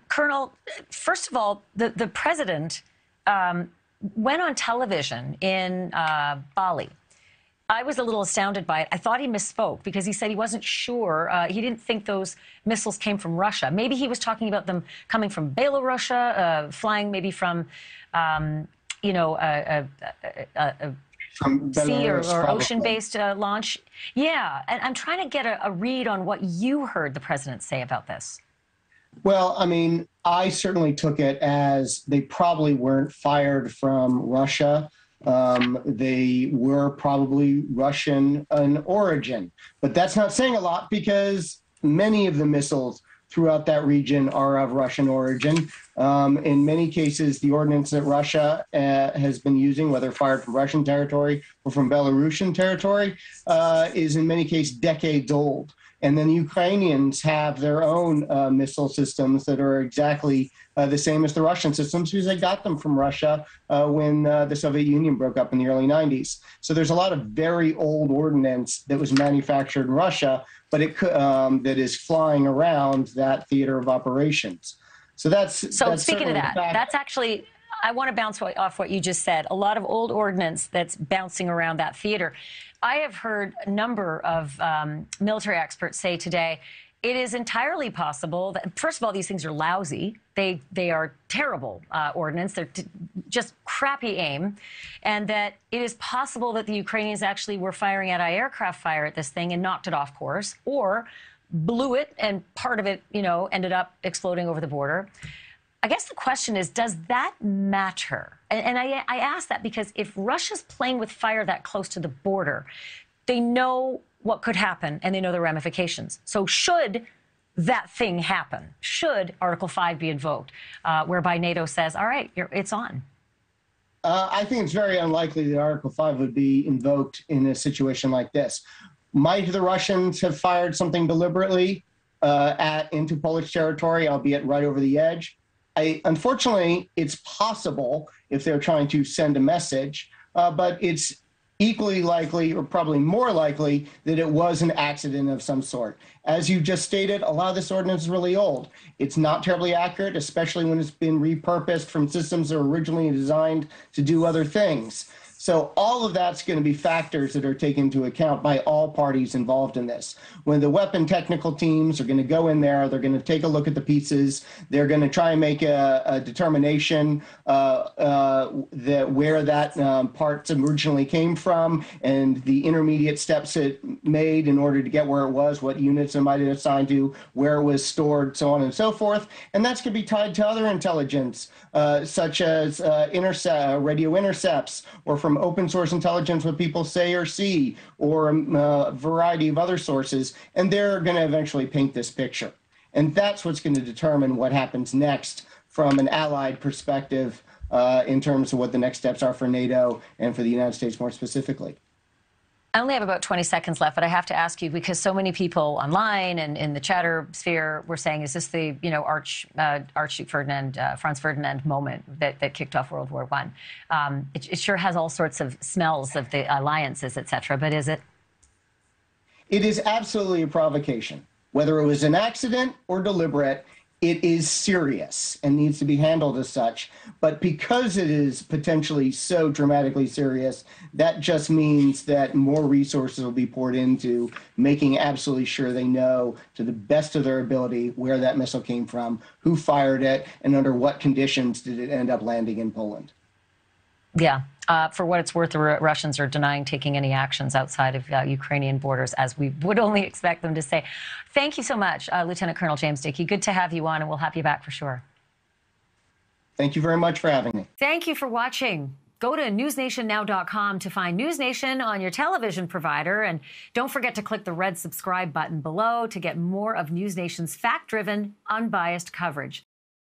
Colonel, first of all, the president went on television in Bali. I was a little astounded by it. I thought he misspoke because he said he wasn't sure. He didn't think those missiles came from Russia. Maybe he was talking about them coming from Belarus, flying maybe from, from sea or Belarus, ocean-based launch. Yeah, and I'm trying to get a read on what you heard the president say about this. Well, I mean, I certainly took it as they probably weren't fired from Russia. They were probably Russian in origin. But that's not saying a lot because many of the missiles throughout that region are of Russian origin. In many cases, the ordnance that Russia has been using, whether fired from Russian territory or from Belarusian territory, is in many cases decades old. And then the Ukrainians have their own missile systems that are exactly the same as the Russian systems because they got them from Russia when the Soviet Union broke up in the early 90s. So there's a lot of very old ordnance that was manufactured in Russia, but it that is flying around that theater of operations. So that's speaking of that, that's actually, I want to bounce off what you just said. A lot of old ordnance that's bouncing around that theater. I have heard a number of military experts say today it is entirely possible that, first of all, these things are lousy. They are terrible ordnance. They're just crappy aim. And that it is possible that the Ukrainians actually were firing anti-aircraft fire at this thing and knocked it off course, or blew it and part of it, ended up exploding over the border. I guess the question is, does that matter? And I ask that because if Russia's playing with fire that close to the border, they know what could happen and they know the ramifications. So should that thing happen, should Article 5 be invoked, whereby NATO says, all right, it's on? I think it's very unlikely that Article 5 would be invoked in a situation like this. Might the Russians have fired something deliberately into Polish territory, albeit right over the edge? Unfortunately, it's possible if they're trying to send a message, but it's equally likely, or probably more likely, that it was an accident of some sort. As you just stated, a lot of this ordnance is really old. It's not terribly accurate, especially when it's been repurposed from systems that were originally designed to do other things. So all of that's going to be factors that are taken into account by all parties involved in this. When the weapon technical teams are going to go in there, they're going to take a look at the pieces. They're going to try and make a determination that where that parts originally came from and the intermediate steps it made in order to get where it was, what units it might have assigned to, where it was stored, so on and so forth. And that's going to be tied to other intelligence, such as radio intercepts, or from open source intelligence, what people say or see, or a variety of other sources, and they're going to eventually paint this picture. And that's what's going to determine what happens next from an allied perspective in terms of what the next steps are for NATO and for the United States more specifically. I only have about 20 seconds left, but I have to ask you, because so many people online and in the chatter sphere were saying, is this the, Archduke Ferdinand, Franz Ferdinand moment that kicked off World War I? It sure has all sorts of smells of the alliances, et cetera, but is it? It is absolutely a provocation. Whether it was an accident or deliberate, it is serious and needs to be handled as such. But because it is potentially so dramatically serious, that just means that more resources will be poured into making absolutely sure they know to the best of their ability where that missile came from, who fired it, and under what conditions did it end up landing in Poland. Yeah. For what it's worth, the Russians are denying taking any actions outside of Ukrainian borders, as we would only expect them to say. Thank you so much, Lieutenant Colonel James Dickey. Good to have you on, and we'll have you back for sure. Thank you very much for having me. Thank you for watching. Go to newsnationnow.com to find NewsNation on your television provider. And don't forget to click the red subscribe button below to get more of NewsNation's fact-driven, unbiased coverage.